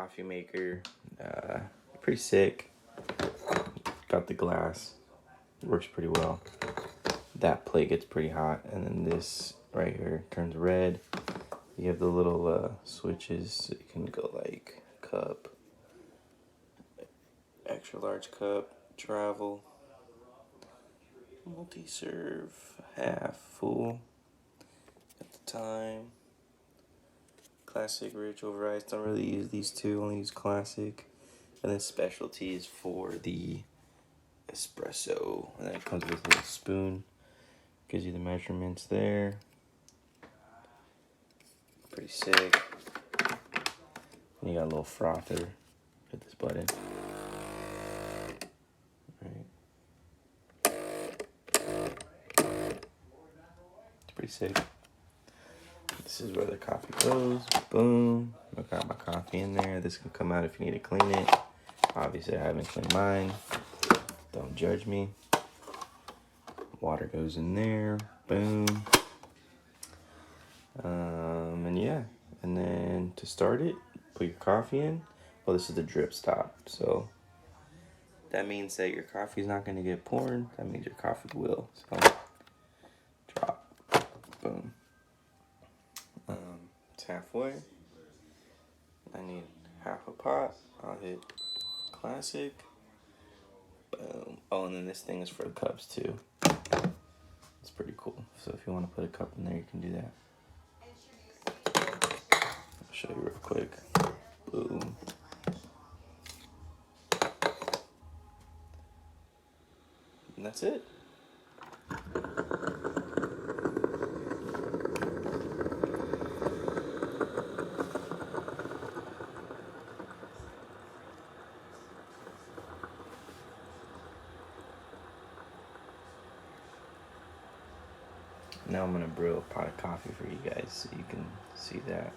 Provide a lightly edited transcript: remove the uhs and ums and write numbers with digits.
Coffee maker, pretty sick. Got the glass, works pretty well. That plate gets pretty hot, and then this right here turns red. You have the little switches, so you can go like cup, extra large cup, travel, multi-serve, half, full, at the time. Classic, rich, over ice. Don't really use these two, only use classic. And then specialties for the espresso. And then it comes with a little spoon. Gives you the measurements there. Pretty sick. And you got a little frother. Hit this button. Right. It's pretty sick. This is where the coffee goes. Boom. I got my coffee in there. This can come out if you need to clean it. Obviously, I haven't cleaned mine. Don't judge me. Water goes in there. Boom. And yeah. And then to start it, put your coffee in. Well, this is the drip stop. So that means that your coffee is not going to get poured. That means your coffee will. So drop. Boom. It's halfway. I need half a pot. I'll hit classic. Boom. Oh, and then this thing is for the cups too. It's pretty cool. So if you want to put a cup in there, you can do that. I'll show you real quick. Boom. And that's it. Now I'm gonna brew a pot of coffee for you guys so you can see that.